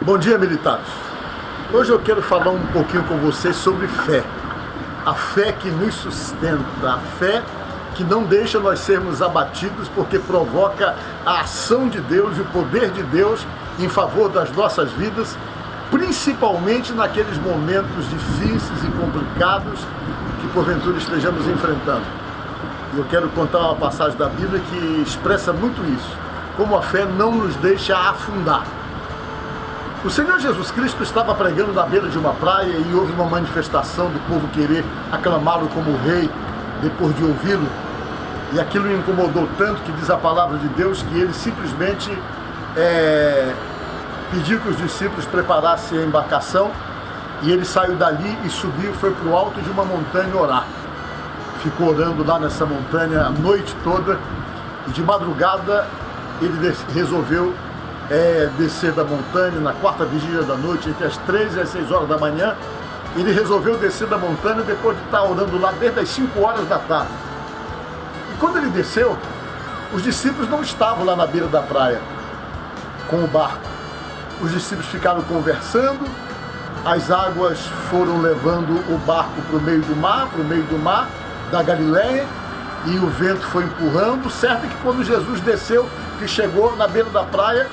Bom dia, militares. Hoje eu quero falar um pouquinho com vocês sobre fé. A fé que nos sustenta, a fé que não deixa nós sermos abatidos, porque provoca a ação de Deus e o poder de Deus em favor das nossas vidas, principalmente naqueles momentos difíceis e complicados que porventura estejamos enfrentando. Eu quero contar uma passagem da Bíblia que expressa muito isso, como a fé não nos deixa afundar. O Senhor Jesus Cristo estava pregando na beira de uma praia e houve uma manifestação do povo querer aclamá-lo como rei depois de ouvi-lo. E aquilo o incomodou tanto que diz a palavra de Deus que ele simplesmente pediu que os discípulos preparassem a embarcação e ele saiu dali e subiu, foi para o alto de uma montanha orar. Ficou orando lá nessa montanha a noite toda e de madrugada ele resolveu descer da montanha na quarta vigília da noite, entre as 13 e as 6 horas da manhã. Ele resolveu descer da montanha depois de estar orando lá desde as 5 horas da tarde. E quando ele desceu, os discípulos não estavam lá na beira da praia com o barco. Os discípulos ficaram conversando, as águas foram levando o barco para o meio do mar da Galileia, e o vento foi empurrando, certo que quando Jesus desceu, que chegou na beira da praia,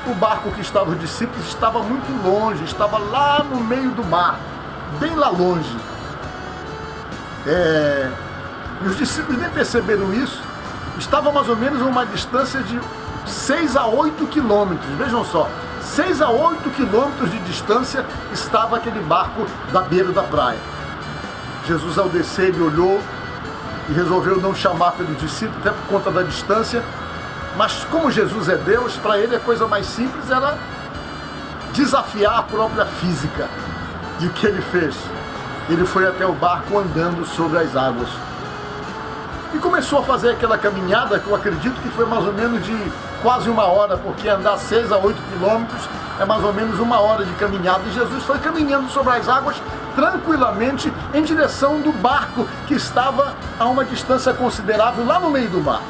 o barco que estava os discípulos estava muito longe, estava lá no meio do mar, bem lá longe. E os discípulos nem perceberam isso, estava mais ou menos a uma distância de 6 a 8 quilômetros, vejam só, 6 a 8 quilômetros de distância estava aquele barco da beira da praia. Jesus, ao descer, ele olhou e resolveu não chamar pelos discípulos, até por conta da distância, mas como Jesus é Deus, para ele a coisa mais simples era desafiar a própria física. E o que ele fez? Ele foi até o barco andando sobre as águas. E começou a fazer aquela caminhada que eu acredito que foi mais ou menos de quase 1 hora, porque andar 6 a 8 quilômetros é mais ou menos 1 hora de caminhada. E Jesus foi caminhando sobre as águas tranquilamente em direção do barco que estava a uma distância considerável lá no meio do mar.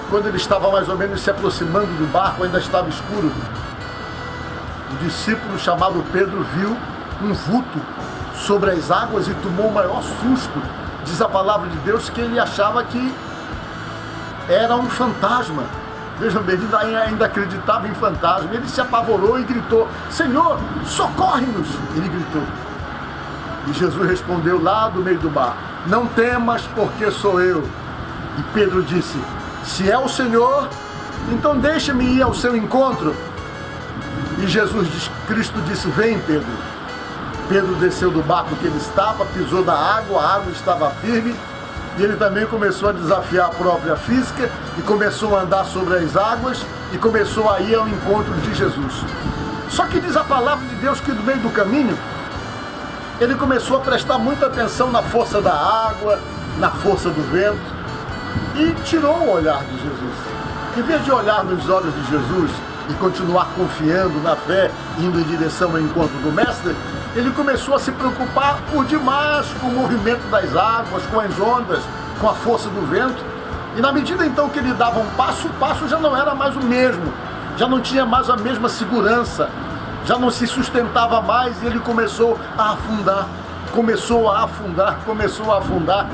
Quando ele estava mais ou menos se aproximando do barco, ainda estava escuro, o discípulo chamado Pedro viu um vulto sobre as águas e tomou o maior susto. Diz a palavra de Deus que ele achava que era um fantasma. Vejam bem, ele ainda acreditava em fantasma. Ele se apavorou e gritou: Senhor, socorre-nos! Ele gritou. E Jesus respondeu lá do meio do mar: não temas, porque sou eu. E Pedro disse: se é o Senhor, então deixa-me ir ao seu encontro. E Jesus Cristo disse: vem, Pedro. Pedro desceu do barco que ele estava, pisou na água, a água estava firme, e ele também começou a desafiar a própria física, e começou a andar sobre as águas, e começou a ir ao encontro de Jesus. Só que diz a palavra de Deus que no meio do caminho, ele começou a prestar muita atenção na força da água, na força do vento, e tirou o olhar de Jesus. Em vez de olhar nos olhos de Jesus e continuar confiando na fé, indo em direção ao encontro do Mestre, ele começou a se preocupar por demais com o movimento das águas, com as ondas, com a força do vento. E na medida então que ele dava um passo, o passo já não era mais o mesmo, já não tinha mais a mesma segurança, já não se sustentava mais, e ele começou a afundar, começou a afundar.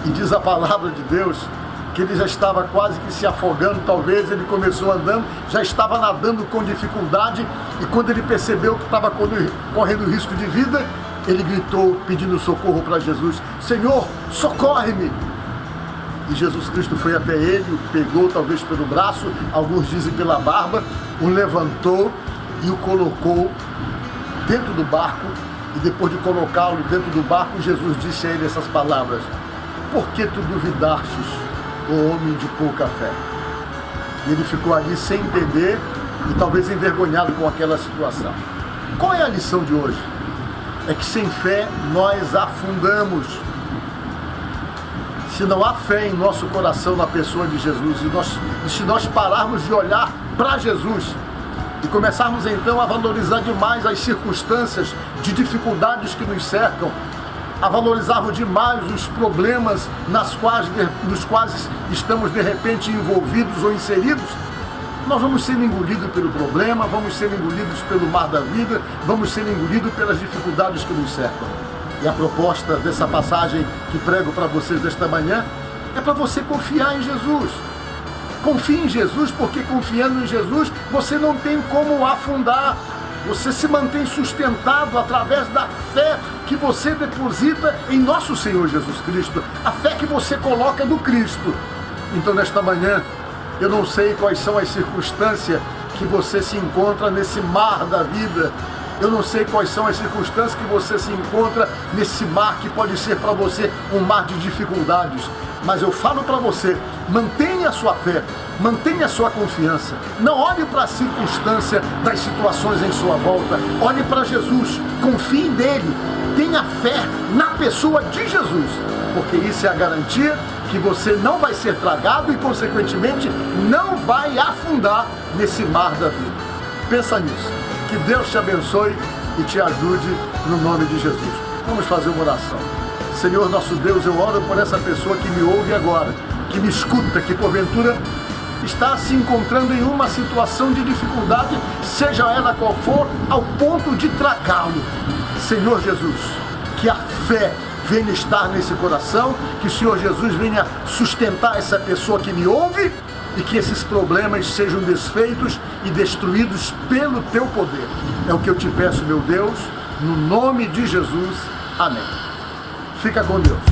E diz a palavra de Deus que ele já estava quase que se afogando. Talvez ele começou andando, já estava nadando com dificuldade, e quando ele percebeu que estava correndo risco de vida, ele gritou pedindo socorro para Jesus: Senhor, socorre-me! E Jesus Cristo foi até ele, o pegou talvez pelo braço, alguns dizem pela barba, o levantou e o colocou dentro do barco. E depois de colocá-lo dentro do barco, Jesus disse a ele essas palavras: por que tu duvidastes, ó homem de pouca fé? E ele ficou ali sem entender e talvez envergonhado com aquela situação. Qual é a lição de hoje? É que sem fé nós afundamos. Se não há fé em nosso coração na pessoa de Jesus, e se nós pararmos de olhar para Jesus e começarmos então a valorizar demais as circunstâncias de dificuldades que nos cercam, a valorizarmos demais os problemas nos quais estamos de repente envolvidos ou inseridos, nós vamos ser engolidos pelo problema, vamos ser engolidos pelo mar da vida, vamos ser engolidos pelas dificuldades que nos cercam. E a proposta dessa passagem que prego para vocês desta manhã é para você confiar em Jesus. Confie em Jesus, porque confiando em Jesus, você não tem como afundar. Você se mantém sustentado através da fé que você deposita em nosso Senhor Jesus Cristo, a fé que você coloca no Cristo. Então, nesta manhã, eu não sei quais são as circunstâncias que você se encontra nesse mar da vida. Eu não sei quais são as circunstâncias que você se encontra nesse mar que pode ser para você um mar de dificuldades. Mas eu falo para você, mantenha a sua fé, mantenha a sua confiança. Não olhe para a circunstância das situações em sua volta. Olhe para Jesus, confie nele, tenha fé na pessoa de Jesus. Porque isso é a garantia que você não vai ser tragado e, consequentemente, não vai afundar nesse mar da vida. Pensa nisso. Que Deus te abençoe e te ajude no nome de Jesus. Vamos fazer uma oração. Senhor nosso Deus, eu oro por essa pessoa que me ouve agora, que me escuta, que porventura está se encontrando em uma situação de dificuldade, seja ela qual for, ao ponto de tragá-lo. Senhor Jesus, que a fé venha estar nesse coração, que o Senhor Jesus venha sustentar essa pessoa que me ouve e que esses problemas sejam desfeitos e destruídos pelo teu poder. É o que eu te peço, meu Deus, no nome de Jesus. Amém. Fica com Deus.